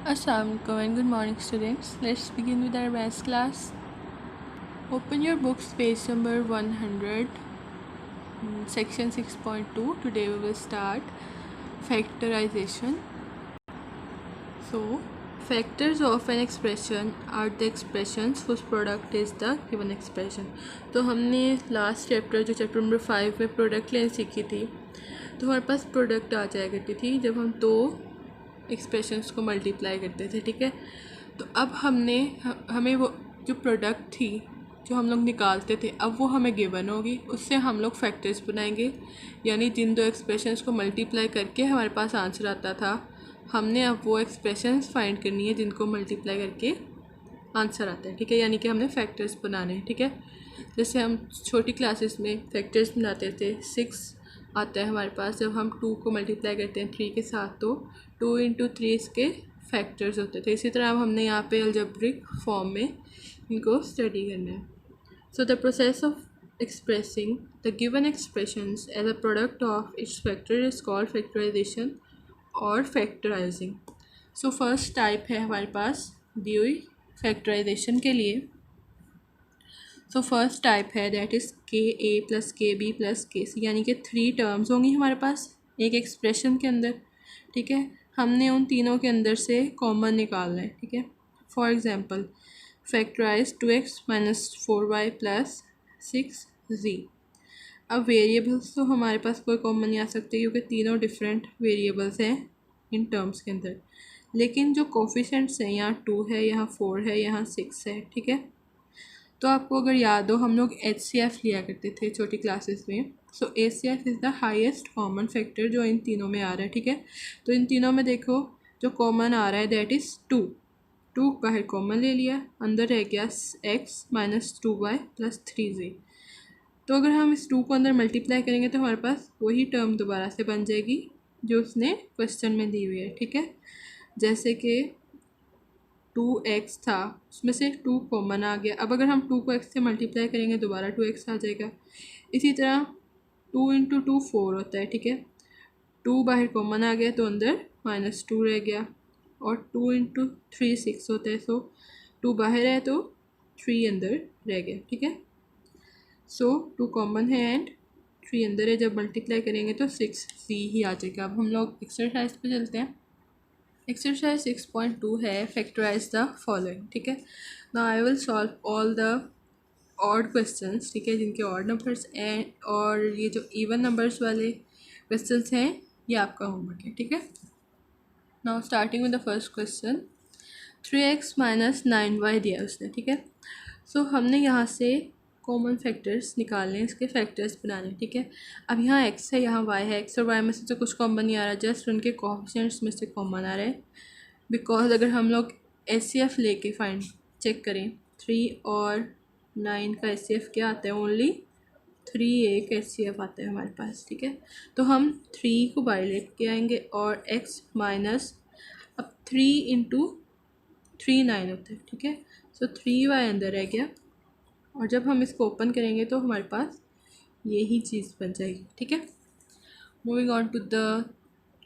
Assalamualaikum and good morning students. Let's begin with our maths class. Open your books page number 100, section 6.2. Today we will start factorization. So, factors of an expression are the expressions whose product is the given expression. तो हमने last chapter जो chapter number 5 में product लेनी सीखी थी, तो हमारे पास product आ जाया करती थी जब हम दो एक्सप्रेशंस को मल्टीप्लाई करते थे। ठीक है, तो अब हमें वो जो प्रोडक्ट थी जो हम लोग निकालते थे, अब वो हमें गिवन होगी, उससे हम लोग फैक्टर्स बनाएंगे। यानी जिन दो एक्सप्रेशंस को मल्टीप्लाई करके हमारे पास आंसर आता था, हमने अब वो एक्सप्रेशंस फाइंड करनी है जिनको मल्टीप्लाई करके आंसर आता है। ठीक है, यानी कि हमने फैक्टर्स बनाने हैं। ठीक है, जैसे हम छोटी क्लासेस में फैक्टर्स बनाते थे, 6 आता है हमारे पास जब हम 2 को मल्टीप्लाई करते हैं 3 के साथ, तो 2 इंटू 3 इसके फैक्टर्स होते थे। इसी तरह अब हमने यहाँ पे अलजेब्रिक फॉर्म में इनको स्टडी करना है। So the process of expressing the given expressions as a product of its factor is called factorisation और फैक्टराइजिंग। सो फर्स्ट टाइप है हमारे पास दी हुई फैक्टराइजेशन के लिए। सो फर्स्ट टाइप है that is k a plus k b plus k c, यानी कि 3 टर्म्स होंगी हमारे पास एक एक्सप्रेशन के अंदर। ठीक है, हमने उन तीनों के अंदर से कॉमन निकालना है। ठीक है, for example factorise 2x minus 4y plus 6z। अब वेरिएबल्स तो हमारे पास कोई कॉमन नहीं आ सकते क्योंकि तीनों डिफरेंट वेरिएबल्स हैं इन टर्म्स के अंदर, लेकिन जो कोफिशेंट्स हैं, यहाँ 2 है, यहाँ 4 है, यहाँ 6 है। ठीक है, तो आपको अगर याद हो हम लोग HCF लिया करते थे छोटी क्लासेस में। सो HCF is the highest common factor जो इन तीनों में आ रहा है। ठीक है, तो इन तीनों में देखो जो कॉमन आ रहा है दैट इज़ 2 बाहर कॉमन ले लिया, अंदर रह गया x minus 2y plus 3z। तो अगर हम इस 2 को अंदर मल्टीप्लाई करेंगे तो हमारे पास वही टर्म दोबारा से बन जाएगी जो उसने क्वेश्चन में दी हुई है। ठीक है, जैसे कि 2x था, उसमें से 2 कॉमन आ गया। अब अगर हम 2 को x से मल्टीप्लाई करेंगे दोबारा 2x आ जाएगा। इसी तरह 2 इंटू 2 4 होता है। ठीक है, 2 बाहर कॉमन आ गया तो अंदर माइनस 2 रह गया, और 2 इंटू 3 6 होता है। सो 2 बाहर है तो 3 अंदर रह गया। ठीक है, सो 2 कॉमन है एंड 3 अंदर है, जब मल्टीप्लाई करेंगे तो 6c ही आ जाएगा। अब हम लोग एक्सरसाइज पे चलते हैं। एक्सरसाइज 6.2 है फैक्टराइज द फॉलोइंग। ठीक है, now I will solve all the odd questions. ठीक है, जिनके ऑड नंबर्स एंड और ये जो इवन नंबर्स वाले क्वेश्चंस हैं ये आपका होमवर्क है। ठीक है, now starting with the first question, 3x minus 9y दिया उसने। ठीक है, सो हमने यहाँ से कॉमन फैक्टर्स निकालने हैं, इसके फैक्टर्स बनाने हैं। ठीक है, अब यहाँ x है, यहाँ y है। x और y में से तो कुछ कॉमन नहीं आ रहा, जस्ट उनके कोएफिशिएंट्स में से कॉमन आ रहे हैं। बिकॉज अगर हम लोग HCF लेके फाइंड चेक करें, 3 और 9 का HCF क्या आता है, ओनली 3 एक HCF आता है हमारे पास। ठीक है, तो हम 3 को बाहर लेके आएंगे और x माइनस, अब 3 इंटू 3 9 होता है। ठीक है, सो 3y अंदर रह गया, और जब हम इसको ओपन करेंगे तो हमारे पास यही चीज़ बन जाएगी। ठीक है, moving on to the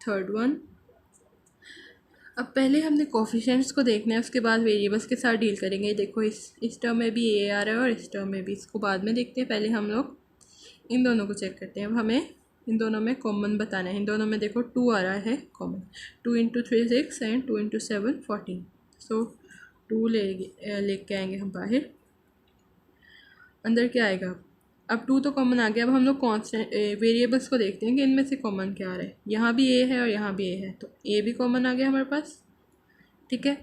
third one. अब पहले हमने कोफिशिएंट्स को देखना है, उसके बाद वेरिएबल्स के साथ डील करेंगे। देखो इस टर्म में भी a आ रहा है और इस टर्म में भी, इसको बाद में देखते हैं, पहले हम लोग इन दोनों को चेक करते हैं। अब हमें इन दोनों में कॉमन बताना है। इन दोनों में देखो 2 आ रहा है कॉमन, 2 इंटू 3 6 एंड 2 इंटू 7 14। सो 2 लेके आएंगे हम बाहर, अंदर क्या आएगा। अब 2 तो कॉमन आ गया। अब हम लोग कॉन्स्टेंट वेरिएबल्स को देखते हैं कि इनमें से कॉमन क्या आ रहा है। यहाँ भी a है और यहाँ भी a है, तो a भी कॉमन आ गया हमारे पास। ठीक है,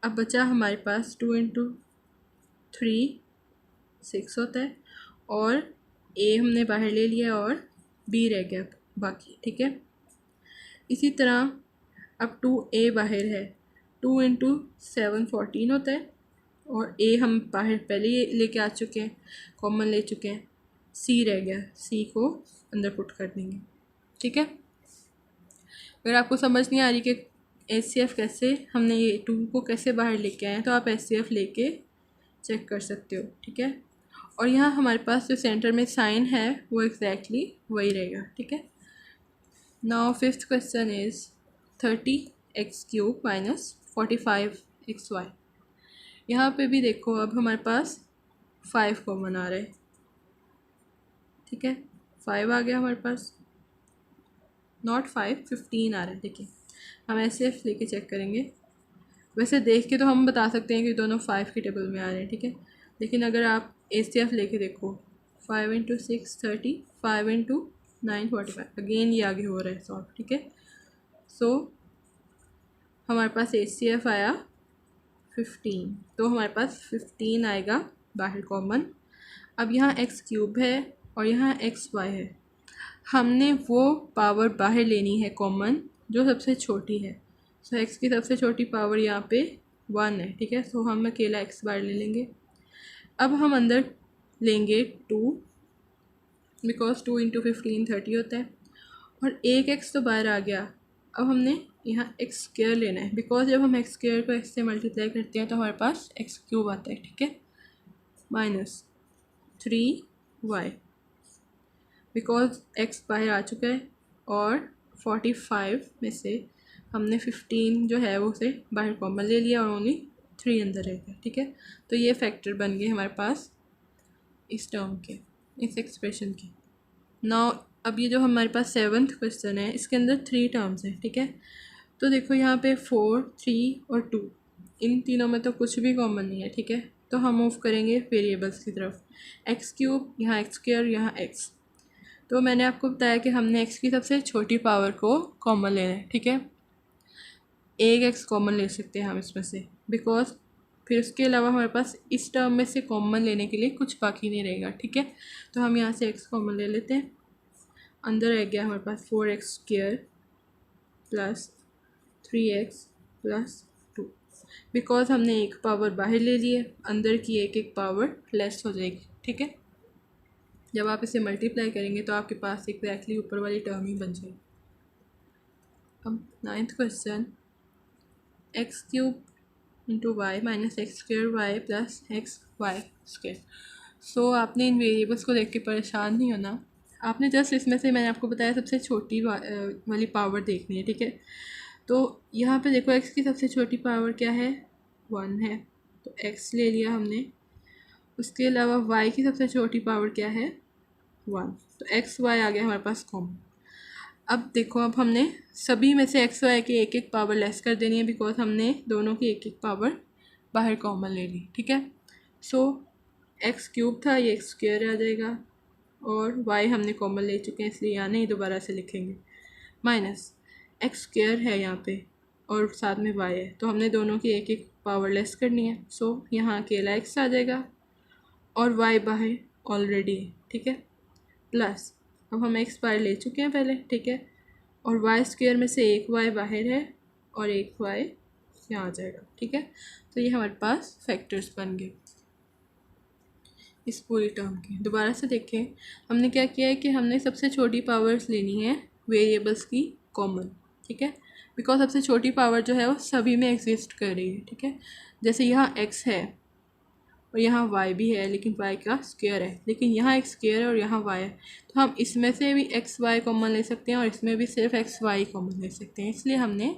अब बचा हमारे पास 2 इंटू 3 6 होता है, और a हमने बाहर ले लिया और b रह गया बाकी। ठीक है, इसी तरह अब 2a बाहर है, 2 इंटू 7 14 होता है, और a हम बाहर पहले ही लेके आ चुके हैं, कॉमन ले चुके हैं। c रह गया, c को अंदर पुट कर देंगे। ठीक है, अगर आपको समझ नहीं आ रही कि HCF कैसे, हमने ये 2 को कैसे बाहर लेके आए हैं, तो आप HCF लेके चेक कर सकते हो। ठीक है, और यहाँ हमारे पास जो सेंटर में साइन है वो एग्जैक्टली वही रहेगा। ठीक है, now fifth question is 30x³ minus 45xy। यहाँ पे भी देखो अब हमारे पास 5 कॉमन आ रहा है, ठीक है, 5 आ गया हमारे पास, नॉट 5, 15 आ रहा है। देखिए हम ऐसे लेके चेक करेंगे, वैसे देख के तो हम बता सकते हैं कि दोनों 5 के टेबल में आ रहे हैं, ठीक है, लेकिन अगर आप ACF लेके देखो 5 × 6 30, 5 × 9 45, अगेन ये आगे हो रहा है सॉल्व, ठीक है। सो हमारे पास ACF आया 15, तो हमारे पास 15 आएगा बाहर कॉमन। अब यहाँ x³ है और यहाँ xy है, हमने वो पावर बाहर लेनी है कॉमन जो सबसे छोटी है। सो x की सबसे छोटी पावर यहाँ पे 1 है, ठीक है, सो हम अकेला x बाहर ले लेंगे। अब हम अंदर लेंगे 2, बिकॉज 2 × 15 30 होता है, और एक x तो बाहर आ गया। अब हमने यहाँ x² लेना है, बिकॉज जब हम x² को x से मल्टीप्लाई करते हैं तो हमारे पास x³ आता है, ठीक है, -3y, बिकॉज x बाहर आ चुका है और 45 में से हमने 15 जो है वो उसे बाहर कॉमन ले लिया और ओनली 3 अंदर रह गया, ठीक है। तो ये फैक्टर बन गए हमारे पास इस टर्म के, इस एक्सप्रेशन के। नाउ अब ये जो हमारे पास 7th क्वेश्चन है, इसके अंदर 3 टर्म्स हैं, ठीक है। तो देखो यहाँ पे 4, 3 और 2, इन तीनों में तो कुछ भी कॉमन नहीं है, ठीक है। तो हम मूव करेंगे वेरिएबल्स की तरफ, x³, यहाँ x², यहाँ x। तो मैंने आपको बताया कि हमने x की सबसे छोटी पावर को कॉमन लेना है, ठीक है, एक x कॉमन ले सकते हैं हम इसमें से, बिकॉज फिर उसके अलावा हमारे पास इस टर्म में से कॉमन लेने के लिए कुछ बाकी नहीं रहेगा, ठीक है। तो हम यहाँ से x कॉमन ले लेते हैं, अंदर रह गया हमारे पास 4x² + 3x + 2, बिकॉज हमने एक पावर बाहर ले ली है, अंदर की एक पावर लेस हो जाएगी, ठीक है। जब आप इसे मल्टीप्लाई करेंगे तो आपके पास एग्जैक्टली ऊपर वाली टर्म ही बन जाएगी। अब 9th question, x³ × y - x²y + xy²। सो आपने इन वेरिएबल्स को देख के परेशान नहीं होना, आपने जस्ट इसमें से मैंने आपको बताया सबसे छोटी वाली पावर देखनी है, ठीक है। तो यहाँ पे देखो x की सबसे छोटी पावर क्या है, 1 है, तो x ले लिया हमने। उसके अलावा y की सबसे छोटी पावर क्या है, 1, तो x y आ गया हमारे पास कॉमन। अब देखो अब हमने सभी में से x y की एक पावर लेस कर देनी है, बिकॉज हमने दोनों की एक पावर बाहर कॉमन ले ली, ठीक है। सो x³ था, ये x² आ जाएगा, और y हमने कॉमन ले चुके हैं इसलिए यहाँ नहीं दोबारा से लिखेंगे, -x² है यहाँ पे और साथ में y है, तो हमने दोनों की एक पावर लेस करनी है। सो यहाँ अकेला x आ जाएगा और y बाहर ऑलरेडी है, ठीक है, प्लस अब हम x बाहर ले चुके हैं पहले, ठीक है, और y² में से एक y बाहर है और एक y यहाँ आ जाएगा, ठीक है। तो ये हमारे पास फैक्टर्स बन गए इस पूरी टर्म के। दोबारा से देखें, हमने क्या किया है कि हमने सबसे छोटी पावर्स लेनी है वेरिएबल्स की कॉमन, ठीक है, बिकॉज सबसे छोटी पावर जो है वो सभी में एग्जिस्ट कर रही है, ठीक है। जैसे यहाँ x है और यहाँ y भी है, लेकिन y का स्क्वायर है, लेकिन यहाँ एक स्क्वायर है और यहाँ y है, तो हम इसमें से भी x y कॉमन ले सकते हैं और इसमें भी सिर्फ x y कॉमन ले सकते हैं, इसलिए हमने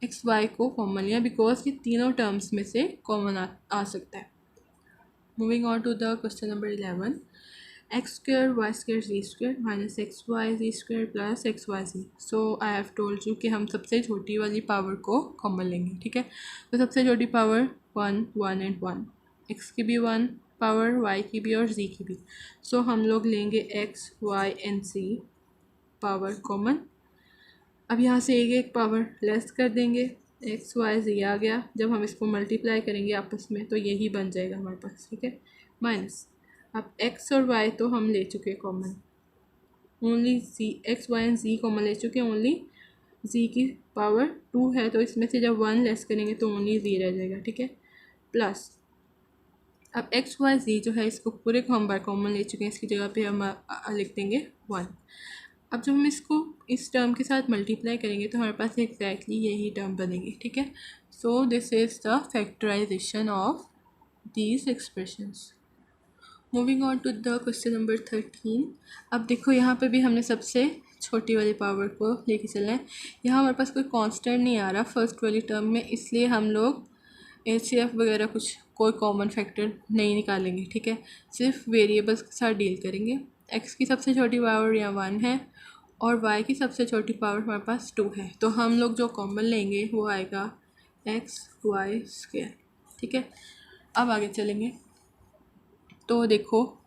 x y को कॉमन लिया, बिकॉज ये तीनों टर्म्स में से कॉमन आ सकता है। Moving on to the question number 11, x² y² z² - xy z² + xyz। So I have told you कि हम सबसे छोटी वाली पावर को कॉमन लेंगे, ठीक है। तो सबसे छोटी पावर 1 1 एंड 1, x की भी 1 पावर, y की भी और z की भी। सो हम लोग लेंगे x y and z power common. अब यहाँ से एक पावर लेस कर देंगे, x y z आ गया। जब हम इसको मल्टीप्लाई करेंगे आपस में तो यही बन जाएगा हमारे पास, ठीक है, माइनस। अब x और y तो हम ले चुके common, only z, x y and z common ले चुके, ओनली z की पावर 2 है, तो इसमें से जब 1 लेस करेंगे तो ओनली z रह जाएगा, ठीक है, प्लस अब x y z जो है इसको पूरे को हम बार कॉमन ले चुके हैं, इसकी जगह पे हम लिख देंगे 1। अब जब हम इसको इस टर्म के साथ मल्टीप्लाई करेंगे तो हमारे पास एग्जैक्टली यही टर्म बनेगी, ठीक है। So this is the factorisation of these expressions. Moving on to the question number 13। अब देखो यहाँ पे भी हमने सबसे छोटी वाली पावर को लेके चलना है। यहाँ हमारे पास कोई कांस्टेंट नहीं आ रहा फर्स्ट वाली टर्म में, इसलिए हम लोग HCF वगैरह कुछ कोई कॉमन फैक्टर नहीं निकालेंगे, ठीक है। सिर्फ वेरिएबल्स के साथ डील करेंगे। x की सबसे छोटी पावर यहाँ 1 है और y की सबसे छोटी पावर हमारे पास 2 है, तो हम लोग जो कॉमन लेंगे वो आएगा XY², ठीक है। अब आगे चलेंगे तो देखो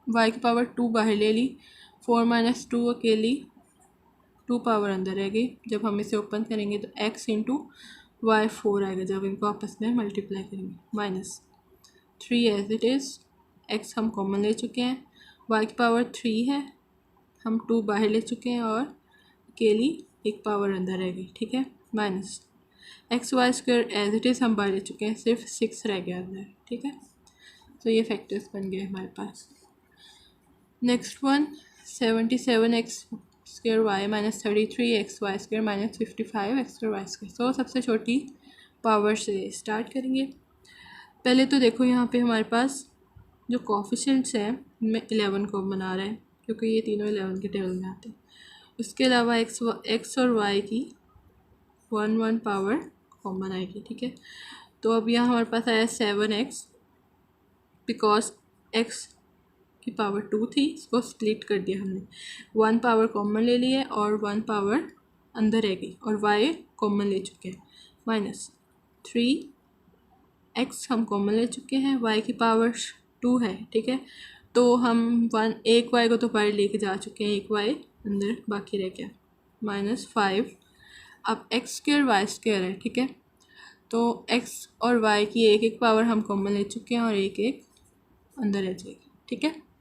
y की पावर 2 बाहर ले ली, 4 - 2 अकेली 2 पावर अंदर रहेगी। जब हम इसे ओपन करेंगे तो x × y 4 आएगा जब इनको आपस में मल्टीप्लाई करेंगे, -3 एज इट इज़। x हम कॉमन ले चुके हैं, y की पावर 3 है, हम 2 बाहर ले चुके हैं और अकेली 1 पावर अंदर रहेगी, ठीक है। -XY² एज इट इज़ हम बाहर ले चुके हैं, सिर्फ 6 रह गया अंदर, ठीक है। तो ये फैक्टर्स बन गए हमारे पास। Next one 77x² y - 33xy² - 55x²y²। So सबसे छोटी पावर से स्टार्ट करेंगे। पहले तो देखो यहाँ पे हमारे पास जो कोफिशिएंट्स हैं उनमें 11 कॉमन आ रहा है क्योंकि ये तीनों 11 के टेबल में आते हैं। उसके अलावा x और y की 1 पावर कॉमन आएगी, ठीक है। तो अब यहाँ हमारे पास आया 7x, बिकॉज x की पावर 2 थी, इसको स्प्लिट कर दिया हमने, 1 पावर कॉमन ले ली है और 1 पावर अंदर रहेगी और y कॉमन ले चुके हैं, -3x हम कॉमन ले चुके हैं, y की पावर 2 है, ठीक है। तो हम एक y को तो बाहर लेके जा चुके हैं, एक y अंदर बाकी रह गया, -5। अब x² y² है, ठीक है। तो x और y की एक पावर हम कॉमन ले चुके हैं और एक अंदर रह जाएगी, ठीक है।